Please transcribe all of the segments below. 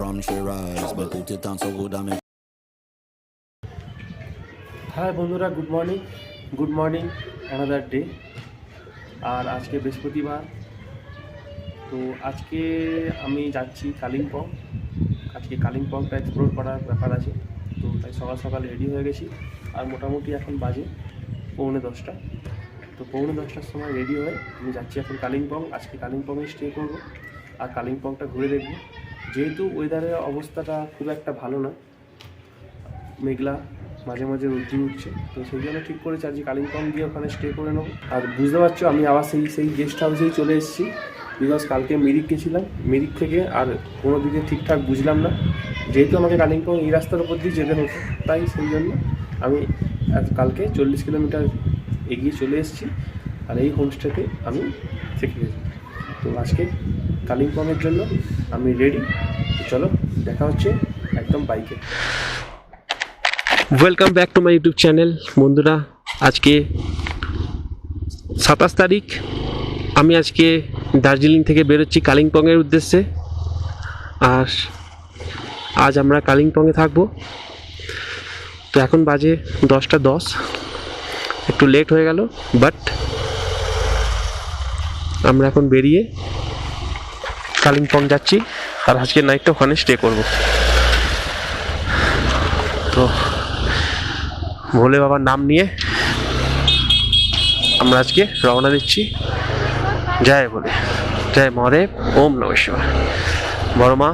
from she rise, but put it on so good I make. Hi বন্ধুরা, good morning another day. আর আজকে বৃহস্পতিবার, তো আজকে আমি যাচ্ছি কালিম্পং। আজকে কালিম্পংটা এক্সপ্লোর করার ব্যাপার আছে, তো তাই সকাল সকাল রেডি হয়ে গেছি। আর মোটামুটি এখন বাজে 9:45। তো 9:45টার সময় রেডি হয়ে আমি যাচ্ছি এখন কালিম্পং। আজকে কালিম্পংয়ে স্টে করব আর কালিম্পংটা ঘুরে দেখব। যেহেতু ওয়েদারের অবস্থাটা খুব একটা ভালো না, মেঘলা, মাঝে মাঝে রোদ্দুর উঠছে, তো সেই জন্য ঠিক করেছি আজকে কালিম্পং গিয়ে ওখানে স্টে করে নেবো। আর বুঝতে পারছো আমি আবার সেই গেস্ট হাউসেই চলে এসেছি, বিকজ কালকে মিরিক গেছিলাম। মিরিক থেকে আর কোনো দিকে ঠিকঠাক বুঝলাম না, যেহেতু আমাকে কালিম্পং এই রাস্তার উপর দিয়ে যেতে হতো, তাই সেই জন্য আমি কালকে 40 কিলোমিটার এগিয়ে চলে এসেছি। আর এই হোমস্টেতে আমি থেকে গেছি। তো আজকে কালিম্পংয়ের জন্য আমি রেডি। চলো দেখা হচ্ছে একদম বাইকে। Welcome back to my YouTube channel. বন্ধুরা, আজকে 27 তারিখ। আমি আজকে দার্জিলিং থেকে বেরোচ্ছি কালিম্পংয়ের উদ্দেশ্যে। আর আজ আমরা কালিম্পংয়ে থাকবো। তো এখন বাজে 10:10, একটু লেট হয়ে গেল, বাট আমরা এখন বেরিয়ে কালিম্পং যাচ্ছি। আর আজকে নাইটটা ওখানে স্টে করব। তো ভোলে বাবার নাম নিয়ে আমরা আজকে রওনা দিচ্ছি। জয় ভোলে, জয় মহাদেব, ওম নমঃ শিবায়। বড় মা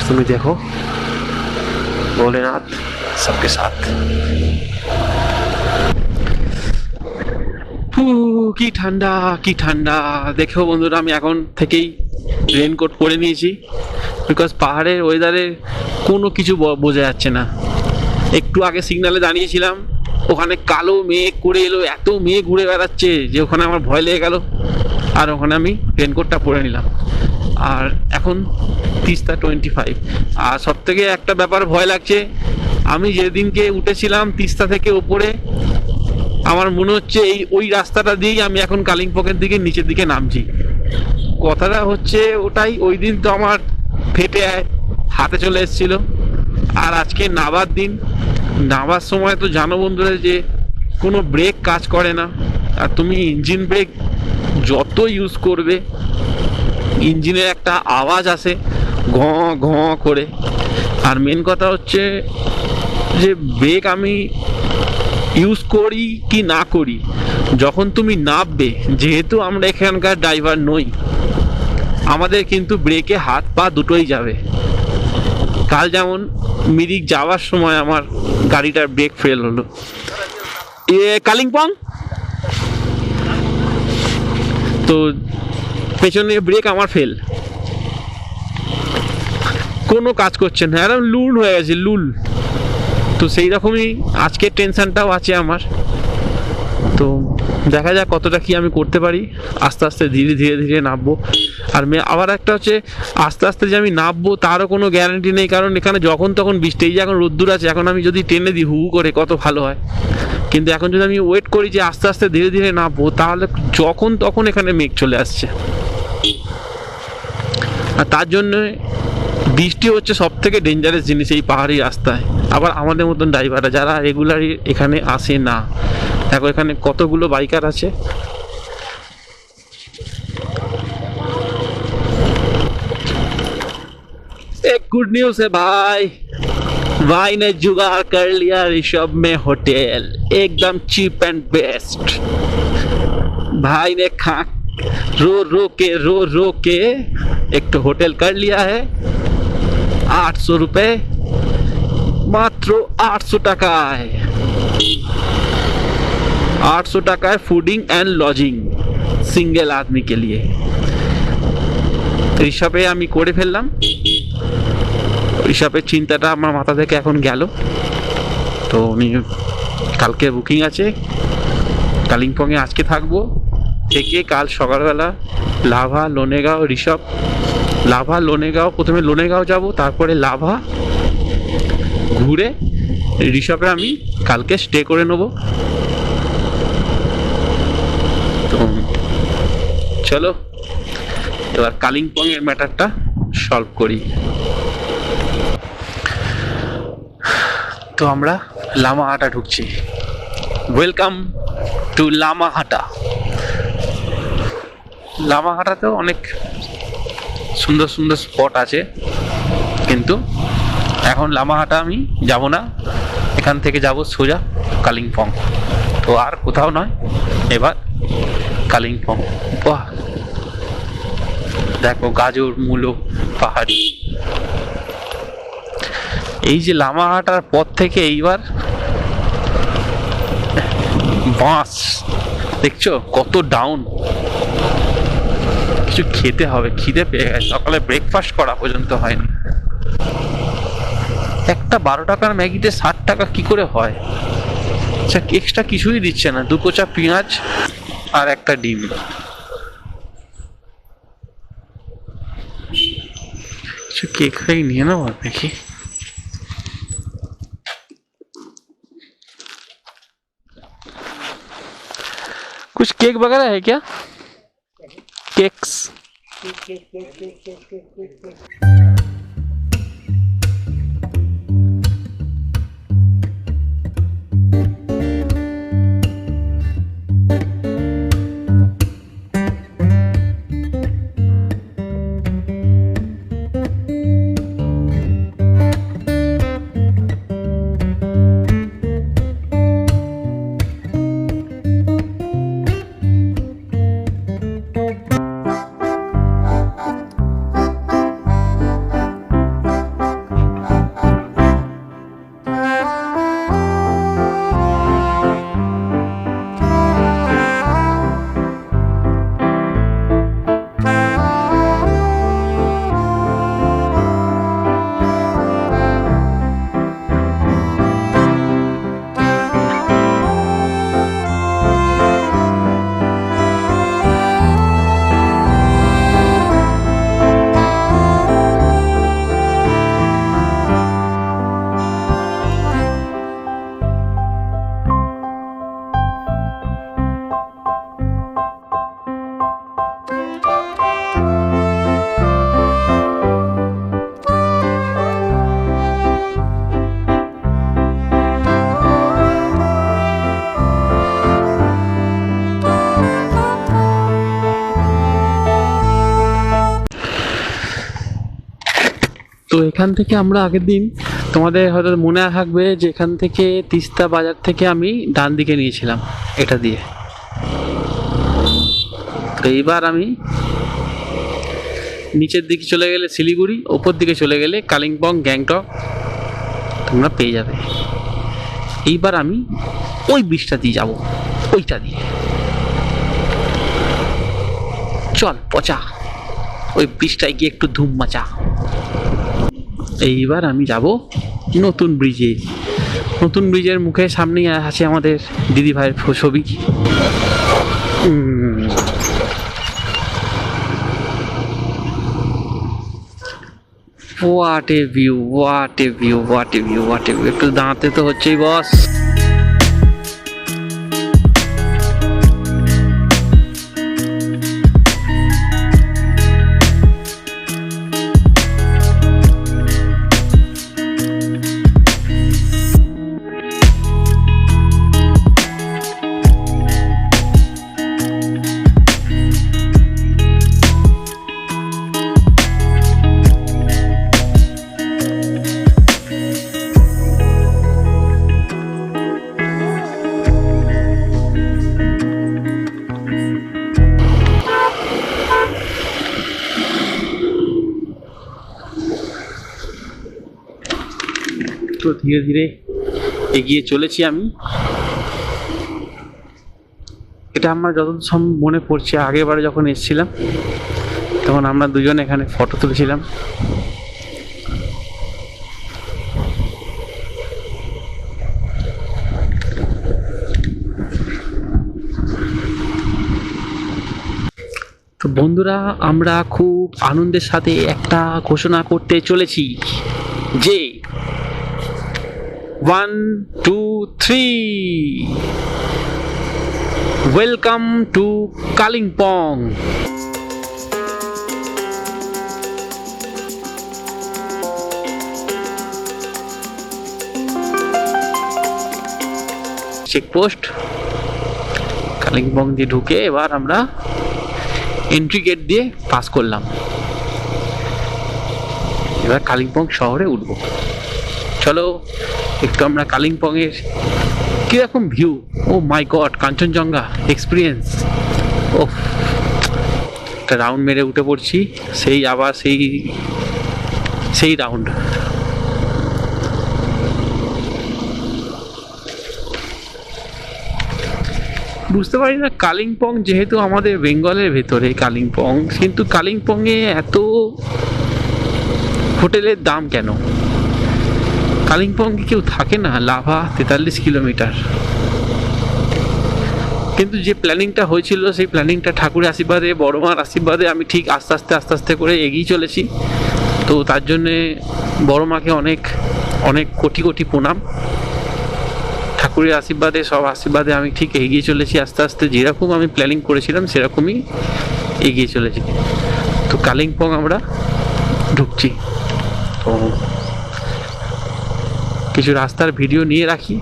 তুমি দেখো, ভোলেনাথ সবকে সাথ। কি ঠান্ডা, কি ঠান্ডা! দেখো বন্ধুরা, আমি এখন থেকেই রেনকোট পরে নিয়েছি, বিকজ পাহাড়ের ওয়েদারে কোনো কিছু বোঝা যাচ্ছে না। একটু আগে সিগনালে দাঁড়িয়েছিলাম, ওখানে কালো মেঘ করে এলো, এত মেঘ ঘুরে বেড়াচ্ছে যে ওখানে আমার ভয় লেগে গেল। আর ওখানে আমি রেনকোটটা পরে নিলাম। আর এখন তিস্তা 25। আর সব থেকে একটা ব্যাপার ভয় লাগছে, আমি যেদিনকে উঠেছিলাম তিস্তা থেকে ওপরে, আমার মনে হচ্ছে ওই রাস্তাটা দিয়েই আমি এখন কালিম্পংয়ের দিকে নিচের দিকে নামছি। কথাটা হচ্ছে ওটাই, ওই দিন তো আমার ফেটে হাতে চলে এসেছিল। আর আজকে নাবার দিন, নামার সময় তো জানো বন্ধুরা যে কোনো ব্রেক কাজ করে না। আর তুমি ইঞ্জিন ব্রেক যত ইউজ করবে, ইঞ্জিনের একটা আওয়াজ আসে ঘ ঘ করে। আর মেন কথা হচ্ছে যে ব্রেক আমি ইউজ করি কি না করি, যখন তুমি নামবে, যেহেতু আমরা এখানকার ড্রাইভার নই, আমাদের কিন্তু ব্রেকে হাত পা দুটোই যাবে। কাল যেমন মিরিক যাওয়ার সময় আমার গাড়িটার ব্রেক ফেল হলো। কালিম্পং তো পেছনে ব্রেক আমার ফেল, কোনো কাজ করছে না, একদম লুল হয়ে গেছে, লুল। তো সেই রকমই আজকের টেনশনটাও আছে আমার। তো দেখা যাক কতটা কি আমি করতে পারি। আস্তে আস্তে ধীরে ধীরে ধীরে নামবো। আর আবার একটা হচ্ছে, আস্তে আস্তে যে আমি নামবো তারও কোনো গ্যারান্টি নেই, কারণ এখানে যখন তখন বৃষ্টি। এই যে এখন রোদ্দুর আছে, এখন আমি যদি টেনে দিই হু করে কত ভালো হয়, কিন্তু এখন যদি আমি ওয়েট করি যে আস্তে আস্তে ধীরে ধীরে নামবো, তাহলে যখন তখন এখানে মেঘ চলে আসছে। আর তার জন্য বৃষ্টি হচ্ছে সব থেকে ডেঞ্জারাস জিনিস এই পাহাড়ি রাস্তায়। আবার আমাদের মতন ড্রাইভাররা যারা রেগুলারই এখানে আসে না, দেখো এখানে কতগুলো বাইকার আছে। एक गुड न्यूज है भाई ने जुगाड़ कर लिया ऋषभ में होटल, एकदम चीप एंड बेस्ट। भाई ने रो रो के एक तो होटल कर लिया है। 800 रुपये, मात्र 800 টাকা है। 800 টাকা है फूडिंग एंड लॉजिंग सिंगल आदमी के लिए। ঋষভে আমি করে ফেললাম। ঋষভের চিন্তাটা আমার মাথা থেকে এখন গেল। তো আমি কালকে বুকিং আছে, কালিম্পংয়ে আজকে থাকবো, থেকে কাল সকালবেলা লাভা, লোনেগাঁও, ঋষভ, লাভা, লোনেগাঁও, প্রথমে লোনেগাঁও যাব, তারপরে লাভা ঘুরে ঋষভে আমি কালকে স্টে করে নেব। তো চলো এবার কালিম্পংয়ের ম্যাটারটা সলভ করি। তো আমরা লামাহাটা ঢুকছি। Welcome to Lamahatta. লামাহাটাতেও অনেক সুন্দর সুন্দর স্পট আছে, কিন্তু এখন লামাহাটা আমি যাব না, এখান থেকে যাব সোজা কালিম্পং। তো আর কোথাও নয়, এবার কালিম্পং। বাহ, দেখো গাজর, মূলো, পাহাড়ি। এই যে লামাহাটার পর থেকে এইবার বাস দেখছো কত ডাউন। কিছু খেতে হবে, খিদে পেয়ে গেছে, সকালে ব্রেকফাস্ট করা পর্যন্ত হয়নি। একটা 12 টাকার ম্যাগিতে 60 টাকা কি করে হয়? আচ্ছা, এক্সট্রা কিছুই দিচ্ছে না, 2 কোচা পেঁয়াজ আর একটা ডিম। केक ही नहीं है ना वहाँ पे की। कुछ केक वगैरह है क्या? केक्स তো এখান থেকে আমরা আগের দিন, তোমাদের হয়তো মনে থাকবে যে এখান থেকে তিস্তা বাজার থেকে আমি ডান দিকে নিয়েছিলাম এটা দিয়ে। তো এইবার আমি নিচের দিকে চলে গেলে শিলিগুড়ি, ওপর দিকে চলে গেলে কালিম্পং, গ্যাংটক তোমরা পেয়ে যাবে। এইবার আমি ওই ব্রিজটা দিয়ে যাব, ওইটা দিয়ে। চল পচা, ওই ব্রিজটায় গিয়ে একটু ধুম মাচা। এইবার আমি যাব নতুন ব্রিজে। নতুন ব্রিজের মুখে সামনেই আছে আমাদের দিদি ভাইয়ের ছবি। What a view, what a view, what a view, what a view. একটু দাঁড়াতে তো হচ্ছেই বস। তো ধীরে ধীরে এগিয়ে চলেছি আমি। এটা আমার যতদূর মনে পড়ছে, আগেরবারে যখন এসেছিলাম তখন আমরা দুজন এখানে ফটো তুলেছিলাম। তো বন্ধুরা, আমরা খুব আনন্দের সাথে একটা ঘোষণা করতে চলেছি যে 1, 2, 3, welcome to Kalimpong. Checkpost. Kalimpong দিয়ে ঢুকে এবার আমরা এন্ট্রি গেট দিয়ে পাস করলাম। এবার কালিম্পং শহরে উঠবো। চলো একটু আমরা কালিম্পংয়ের কিরকম ভিউ, ও মাই গড, কাঞ্চনজঙ্ঘা এক্সপিরিয়েন্স। ও একটা রাউন্ড মেরে উঠে পড়ছি, সেই আবার সেই রাউন্ড। বুঝতে পারি না কালিম্পং যেহেতু আমাদের বেঙ্গলের ভেতরে কালিম্পং, কিন্তু কালিম্পংয়ে এত হোটেলের দাম কেন? কালিম্পং কেউ থাকে না? লাভা 43 কিলোমিটার, কিন্তু যে প্ল্যানিংটা হয়েছিল সেই প্ল্যানিংটা ঠাকুরের আশীর্বাদে, বড় মার আশীর্বাদে আমি ঠিক আস্তে আস্তে করে এগিয়ে চলেছি। তো তার জন্যে বড় মাকে অনেক অনেক কোটি কোটি প্রণাম। ঠাকুরের আশীর্বাদে, সব আশীর্বাদে আমি ঠিক এগিয়ে চলেছি আস্তে আস্তে, যেরকম আমি প্ল্যানিং করেছিলাম সেরকমই এগিয়ে চলেছি। তো কালিম্পং আমরা ঢুকছি। তো কিছু রাস্তার ভিডিও নিয়ে রাখি।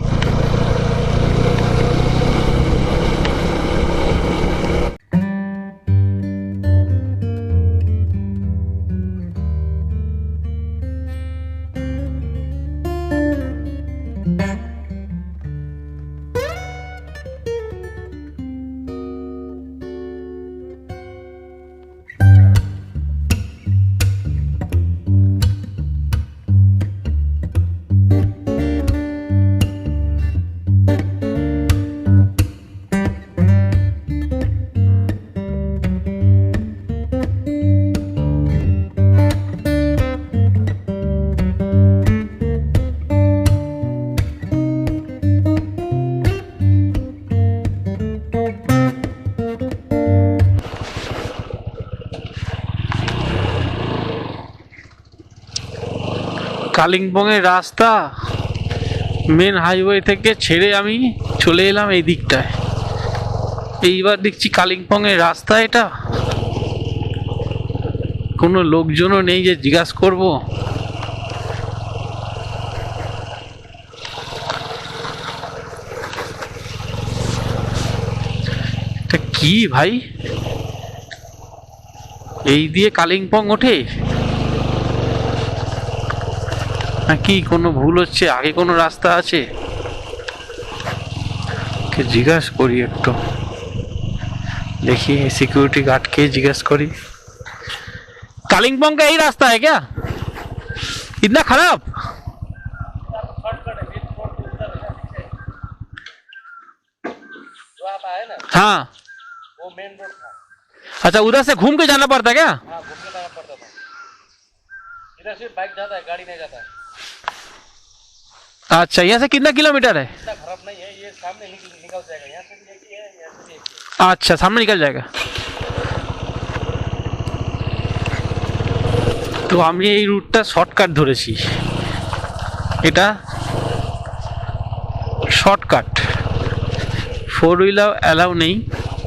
কালিম্পংয়ের রাস্তা মেন হাইওয়ে থেকে ছেড়ে আমি চলে এলাম এই দিকটায়। এইবার দেখছি কালিম্পংয়ের রাস্তা এটা, কোনো লোকজনও নেই যে জিজ্ঞাসা করব। এটা কি ভাই, এই দিয়ে কালিম্পং ওঠে নাকি কোনো ভুল হচ্ছে? আগে কোনো রাস্তা আছে? কে জিজ্ঞাসা করি একটু, দেখি सिक्योरिटी गार्ड के जिज्ञास करी। कालिम्पोंग का यही रास्ता है क्या? इतना खराब? हाँ वो मेन रोड था। अच्छा उधर से घूम के जाना पड़ता है क्या? हाँ घूम के जाना पड़ता था। इधर से बाइक जाता है, गाड़ी नहीं जाता है। अच्छा यहाँ से कितना किलोमीटर है? इतना खराब नहीं है, ये सामने निकल जाएगा, यहाँ से भी एक ही है, यहाँ से भी एक ही है। अच्छा सामने निकल जाएगा। তো আমি এই রুটটা শর্টকাট ধরেছি, এটা শর্টকাট। ফোর হুইলার অ্যালাউ নেই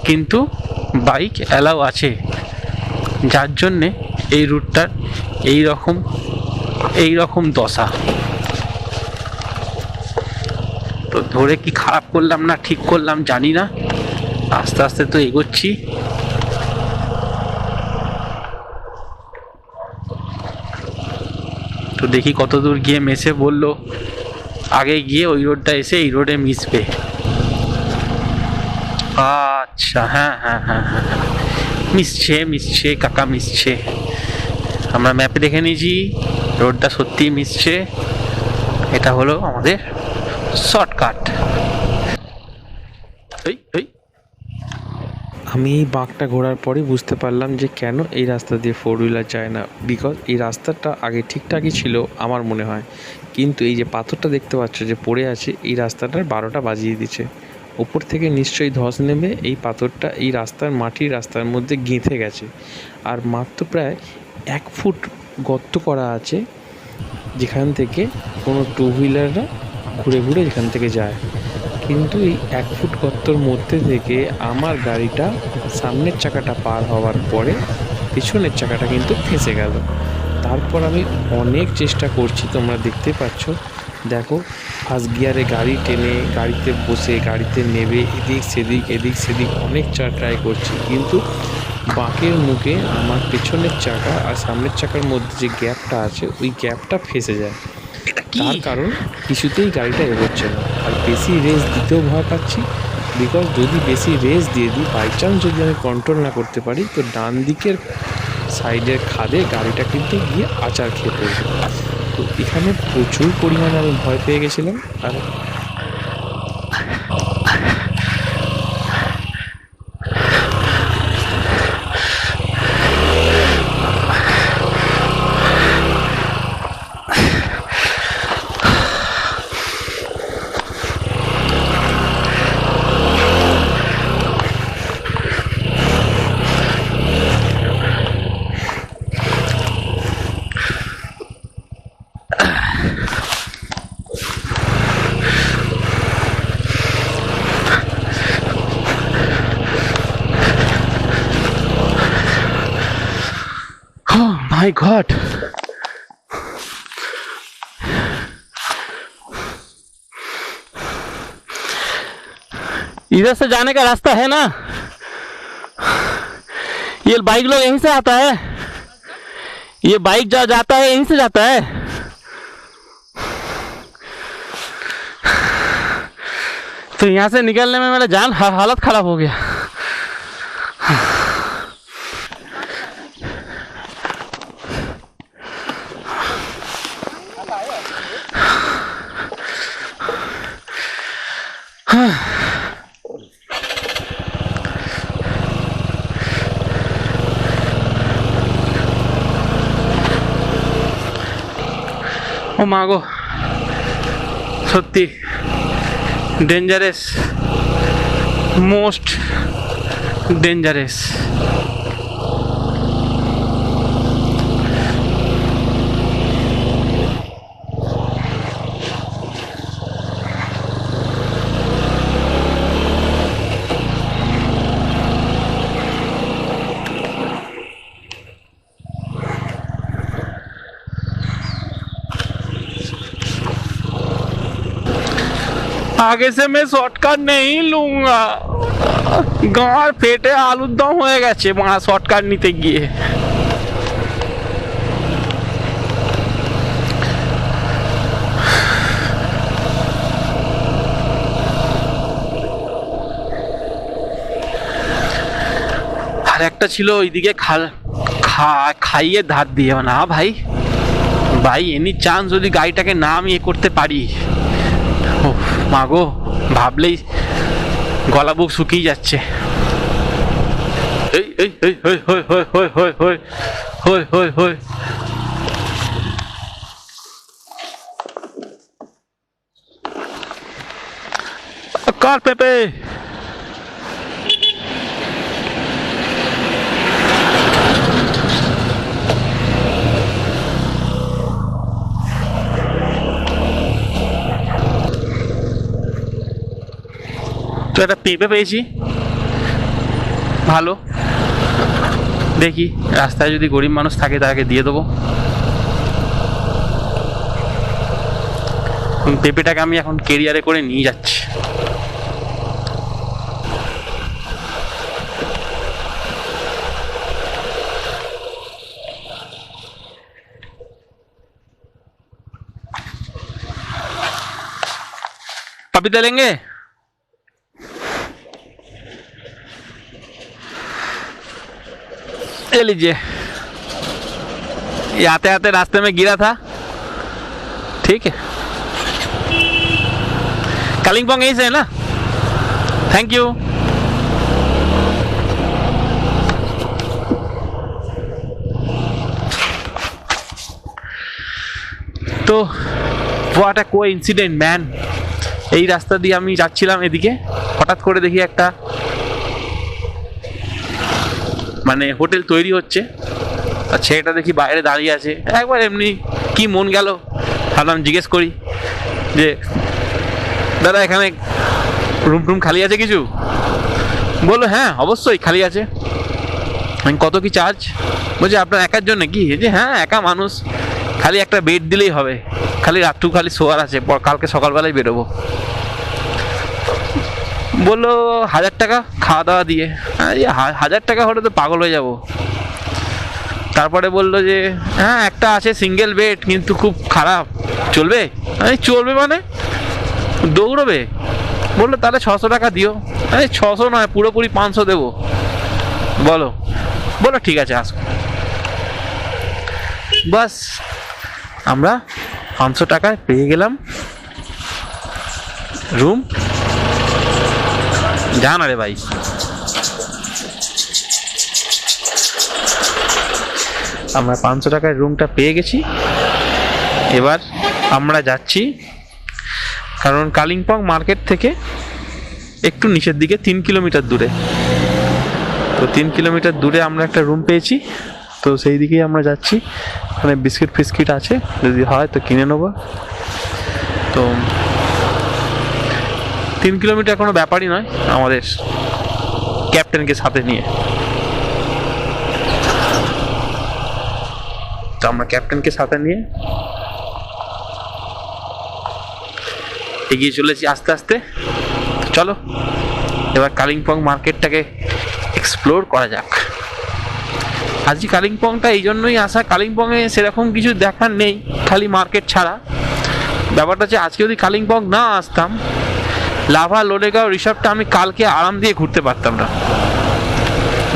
কিন্তু বাইক অ্যালাউ আছে, যার জন্যে এই রুটটার এই রকম দশা। তো ধরে কি খারাপ করলাম না ঠিক করলাম জানি না, আস্তে আস্তে তো এগোচ্ছি। তো দেখি কত দূর গিয়ে মেসে বললো আগে গিয়ে ওই রোডটা এসে এই রোডে মিশবে। আচ্ছা হ্যাঁ হ্যাঁ হ্যাঁ হ্যাঁ মিশছে কাকা মিশছে, আমরা ম্যাপে দেখে নিয়েছি রোডটা সত্যি মিশছে। এটা হলো আমাদের শর্টকাট। আমি এই বাঁকটা ঘোরার পরে বুঝতে পারলাম যে কেন এই রাস্তা দিয়ে ফোর হুইলার যায় না। বিকজ এই রাস্তাটা আগে ঠিকঠাকই ছিল আমার মনে হয়, কিন্তু এই যে পাথরটা দেখতে পাচ্ছ যে পড়ে আছে, এই রাস্তাটার 12টা বাজিয়ে দিচ্ছে। ওপর থেকে নিশ্চয়ই ধস নেমে এই পাথরটা এই রাস্তার মাটির রাস্তার মধ্যে গেঁথে গেছে। আর মাত্র প্রায় 1 ফুট গর্ত করা আছে, যেখান থেকে কোনো টু হুইলাররা ঘুরে ঘুরে এখান থেকে যায়। কিন্তু এই 1 ফুট গর্তর মধ্যে থেকে আমার গাড়িটা সামনের চাকাটা পার হওয়ার পরে পিছনের চাকাটা কিন্তু ফেঁসে গেল। তারপর আমি অনেক চেষ্টা করছি, তোমরা দেখতে পাচ্ছ দেখো ফার্স্ট গিয়ারে গাড়ি টেনে গাড়িতে বসে গাড়িতে নেবে এদিক সেদিক অনেক ট্রাই করছি, কিন্তু বাঁকের মুখে আমার পেছনের চাকা আর সামনের চাকার মধ্যে যে গ্যাপটা আছে ওই গ্যাপটা ফেঁসে যায়। তার কারণ কিছুতেই গাড়িটা এগোচ্ছে না। আর বেশি রেস দিতেও ভয় পাচ্ছি, বিকজ যদি বেশি রেস দিয়ে দিই, বাই চান্স যদি আমি কন্ট্রোল না করতে পারি, তো ডান দিকের সাইডের খাদে গাড়িটা কিন্তু গিয়ে আচার খেয়ে পড়বে। তো এখানে প্রচুর পরিমাণে আমি ভয় পেয়ে গেছিলাম। আর माय गॉड, इधर से जाने का रास्ता है ना? ये बाइक लोग यहीं से आता है, ये बाइक जाता है यहीं से जाता है। तो यहाँ से निकलने में मेरा जान हालत खराब हो गया। ও মা গো, সত্যি ডেঞ্জারাস, মোস্ট ডেঞ্জারাস। आगे से मैं शॉर्टकट नहीं लूंगा, गाँव फेटे आलुदम হয়ে গেছে মা শর্টকাট নিতে গিয়ে। আর একটা ছিল ওইদিকে খাইয়ে ধার দিয়ে, না ভাই ভাই এনি চান্স যদি গাড়িটাকে না আমি করতে পারি, মাগো ভাবলেই গলা বুক শুকিয়ে যাচ্ছে। এই এই এই হই হই হই হই হই হই হই হই হই কার পেপে তো একটা পেঁপে পেয়েছি ভালো, দেখি রাস্তায় যদি গরিব মানুষ থাকে তাকে দিয়ে দেবো। পেঁপেটাকে আমি এখন কেরিয়ারে করে নিয়ে যাচ্ছি। पपीता लेंगे? ये लीजिए, ये आते आते रास्ते में गिरा था, ठीक है। कालिम्पोंग यहीं से है ना? Thank you. তো হোয়াট আ কোইন্সিডেন্ট ম্যান, এই রাস্তা দিয়ে আমি যাচ্ছিলাম, এদিকে হঠাৎ করে দেখি একটা মানে হোটেল তৈরি হচ্ছে, আর ছেলেটা দেখি বাইরে দাঁড়িয়ে আছে। একবার এমনি কি মন গেল, ভাবলাম জিজ্ঞেস করি যে দাদা এখানে রুম টুম খালি আছে কিছু? বললো হ্যাঁ অবশ্যই খালি আছে। কত কি চার্জ? বলছে আপনার একার জন্য কি? যে হ্যাঁ একা মানুষ, খালি একটা বেড দিলেই হবে, খালি রাত্রু খালি শোয়ার আছে, কালকে সকালবেলায় বেরোবো। বললো 1000 টাকা খাওয়া দাওয়া দিয়ে। 1000 টাকা হলে তো পাগল হয়ে যাব। তারপরে বললো যে হ্যাঁ একটা আছে সিঙ্গেল বেড, কিন্তু খুব খারাপ, চলবে? চলবে মানে দৌড়বে? বললো তাহলে 600 টাকা দিও। 600 নয়, পুরোপুরি 500 দেবো। বলো ঠিক আছে আসো। বাস আমরা 500 টাকায় পেয়ে গেলাম রুম। জানা রে ভাই, আমরা 500 টাকায় রুমটা পেয়ে গেছি। এবার আমরা যাচ্ছি, কারণ কালিম্পং মার্কেট থেকে একটু নিচের দিকে 3 কিলোমিটার দূরে। তো 3 কিলোমিটার দূরে আমরা একটা রুম পেয়েছি, তো সেই দিকেই আমরা যাচ্ছি। ওখানে বিস্কিট ফিস্কিট আছে, যদি হয় তো কিনে নেবো। তো 3 কিলোমিটার কোনো ব্যাপারই নয় আমাদের ক্যাপ্টেনকে সাথে নিয়ে। তো আমরা ক্যাপ্টেনকে সাথে নিয়ে এগিয়ে চলেছি আস্তে আস্তে। চলো এবার কালিম্পং মার্কেটটাকে এক্সপ্লোর করা যাক। আজকে কালিম্পংটা এই জন্যই আসা, কালিম্পংয়ে সেরকম কিছু দেখার নেই, খালি মার্কেট ছাড়া। ব্যাপারটা হচ্ছে আজকে যদি কালিম্পং না আসতাম, লাভা লোলেগাঁও রিসর্টটা আমি কালকে আরাম দিয়ে ঘুরতে পারতাম না।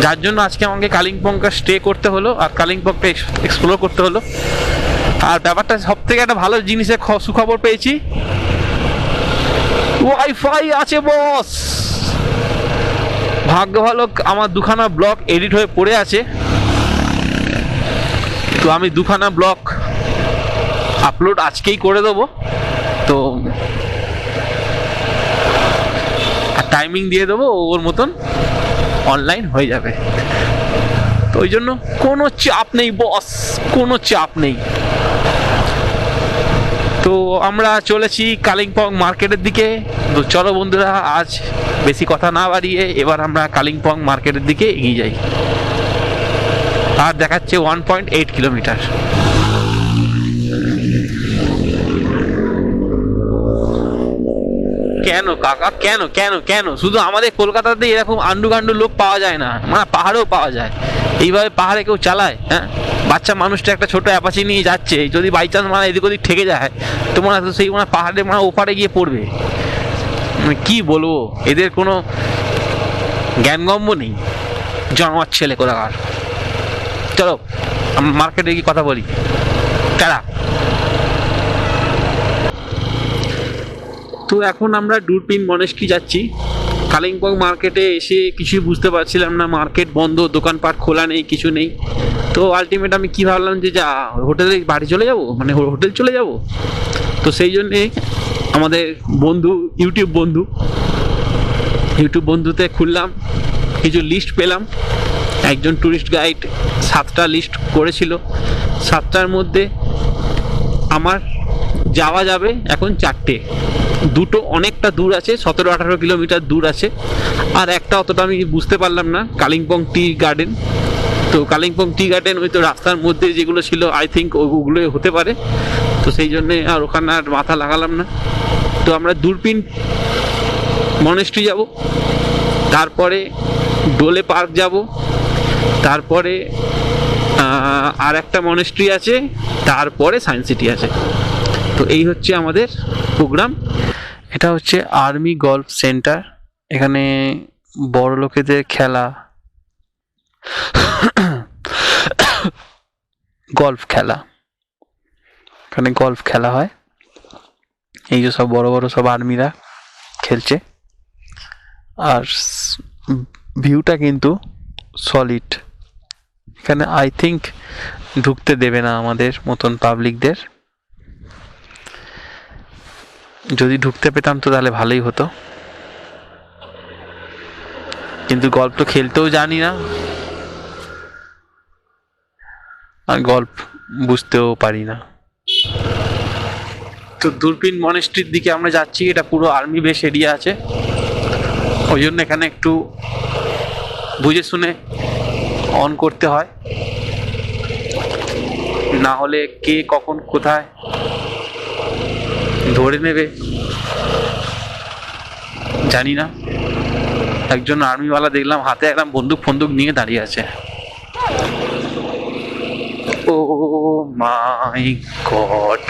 যার জন্য আজকে আমাকে কালিম্পংটা স্টে করতে হলো আর কালিম্পংটা এক্সপ্লোর করতে হলো। আর ব্যাপারটা সব থেকে একটা ভালো জিনিসের সুখবর পেয়েছি, ওয়াইফাই আছে বস। ভাগ্য ভালো আমার 2খানা ব্লগ এডিট হয়ে পড়ে আছে, তো আমি 2খানা ব্লগ আপলোড আজকেই করে দেবো। তো টাইমিং দিয়ে দেবো, ওর মতন অনলাইন হয়ে যাবে। তো ওই জন্য কোনো চাপ নেই বস, কোনো চাপ নেই। তো আমরা চলেছি কালিম্পং মার্কেটের দিকে। তো চলো বন্ধুরা, আজ বেশি কথা না বাড়িয়ে এবার আমরা কালিম্পং মার্কেটের দিকে এগিয়ে যাই। আর দেখাচ্ছে 1.8 কিলোমিটার। কেন কাকা, কেন কেন কেন শুধু আমাদের কলকাতাতে এরকম আন্ডু গান্ডু লোক পাওয়া যায় না? মানে পাহাড়েও পাওয়া যায়। এইভাবে পাহাড়ে কেউ চালায়? হ্যাঁ, বাচ্চা মানুষটা একটা ছোট অ্যাপাচি নিয়ে যাচ্ছে, যদি বাই চান্স মানে এদিক ওদিক ঠেকে যায়, তোমার সেই মানে পাহাড়ে মানে ওপারে গিয়ে পড়বে। মানে কি বলবো, এদের কোনো জ্ঞানগম্য নেই, জন্মার ছেলে কোথাকার। চলো আমরা মার্কেটে গিয়ে কথা বলি। তারা তো এখন আমরা দূরবীন মনেস্ট্রি যাচ্ছি। কালিম্পং মার্কেটে এসে কিছুই বুঝতে পারছিলাম না, মার্কেট বন্ধ, দোকানপাট খোলা নেই, কিছু নেই। তো আলটিমেট আমি কি ভাবলাম যে যা হোটেলে বাড়ি চলে যাব, মানে হোটেল চলে যাব। তো সেই জন্যে আমাদের বন্ধু ইউটিউব বন্ধুতে খুললাম, কিছু লিস্ট পেলাম। একজন ট্যুরিস্ট গাইড 7টা লিস্ট করেছিল, 7টার মধ্যে আমার যাওয়া যাবে এখন 4টে। 2টো অনেকটা দূর আছে, 17-18 কিলোমিটার দূর আছে, আর একটা অতটা আমি বুঝতে পারলাম না, কালিম্পং টি গার্ডেন। তো কালিম্পং টি গার্ডেন ওই তো রাস্তার মধ্যে যেগুলো ছিল, আই থিঙ্ক ওগুলোই হতে পারে। তো সেই জন্যে আর ওখানে আর মাথা লাগালাম না। তো আমরা দূরবীন মনেস্ট্রি যাব, তারপরে ডোলে পার্ক যাব, তারপরে আর একটা মনেস্ট্রি আছে, তারপরে সায়েন্স সিটি আছে। তো এই হচ্ছে আমাদের প্রোগ্রাম। এটা হচ্ছে আর্মি গলফ সেন্টার। এখানে বড় লোকেদের খেলা, গলফ খেলা, এখানে গলফ খেলা হয়। এই যে সব বড় বড় সব আর্মিরা খেলছে। আর ভিউটা কিন্তু সলিড। এখানে আই থিঙ্ক ঢুকতে দেবে না আমাদের মতন পাবলিকদের। যদি ঢুকতে পেতাম তো তাহলে ভালোই হতো, কিন্তু গল্প তো খেলতেও জানি না, আর গল্প বুঝতেও পারি না। তো দূরবীন মনেস্ট্রির দিকে আমরা যাচ্ছি। এটা পুরো আর্মি বেস এরিয়া আছে, ওই জন্য এখানে একটু বুঝে শুনে অন করতে হয়, না হলে কে কখন কোথায় ধরে নেবে জানি না। একজন আর্মিওয়ালা দেখলাম হাতে একদম বন্দুক নিয়ে দাঁড়িয়ে আছে। ও মাই গড,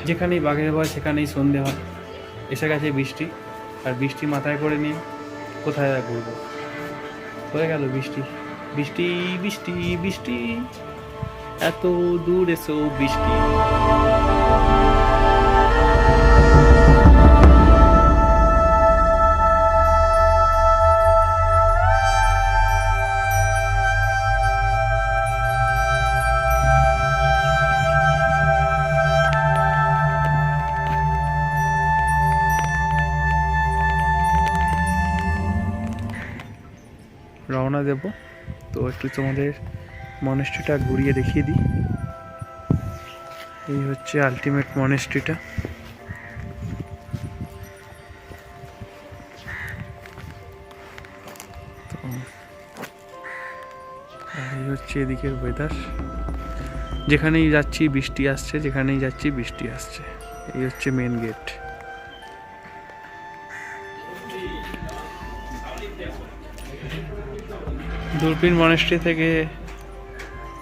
যেখানেই বাঘের ভয় সেখানেই সন্ধে হয়। এসে গেছে বৃষ্টি, আর বৃষ্টি মাথায় করে নিয়ে কোথায় আর ঘুরবো। হয়ে গেল বৃষ্টি বৃষ্টি বৃষ্টি বৃষ্টি, এত দূর এসো বৃষ্টি। রওনা দেব, তো একটু তোমাদের মনেস্ট্রিটা ঘুরিয়ে দেখিয়ে দিই। এই হচ্ছে আলটিমেট মনেস্ট্রিটা। তো এই হচ্ছে এদিকের ওয়েদার। যেখানেই যাচ্ছি বৃষ্টি আসছে, যেখানেই যাচ্ছি বৃষ্টি আসছে। এই হচ্ছে মেন গেট। দূরবীন মনেস্ট্রি থেকে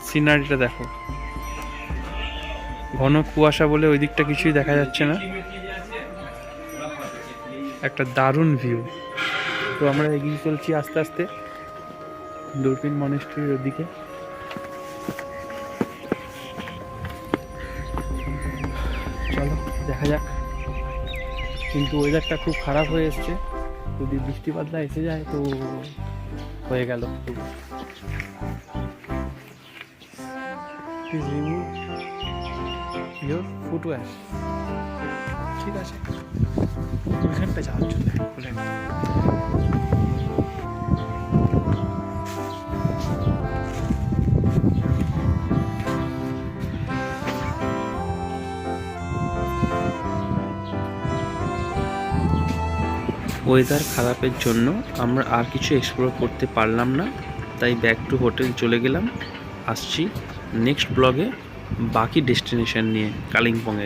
সিনারিটা দেখো, ঘন কুয়াশা বলে ওই দিকটা কিছুই দেখা যাচ্ছে না, একটা দারুণ ভিউ। তো আমরা এগিয়ে চলছি আস্তে আস্তে দূরবীন মনেস্ট্রির ওদিকে। চলো দেখা যাক, কিন্তু ওয়েদারটা খুব খারাপ হয়ে এসছে, যদি বৃষ্টি বাদলা এসে যায় তো হয়ে গেল। Please remove your footwear. ঠিক আছে, ওইখানটা যাওয়ার জন্য খুলে। ওয়েদার খারাপের জন্য আমরা আর কিছু এক্সপ্লোর করতে পারলাম না, তাই ব্যাক টু হোটেল চলে গেলাম। আসছি নেক্সট ব্লগে বাকি ডেস্টিনেশন নিয়ে কালিম্পংয়ের।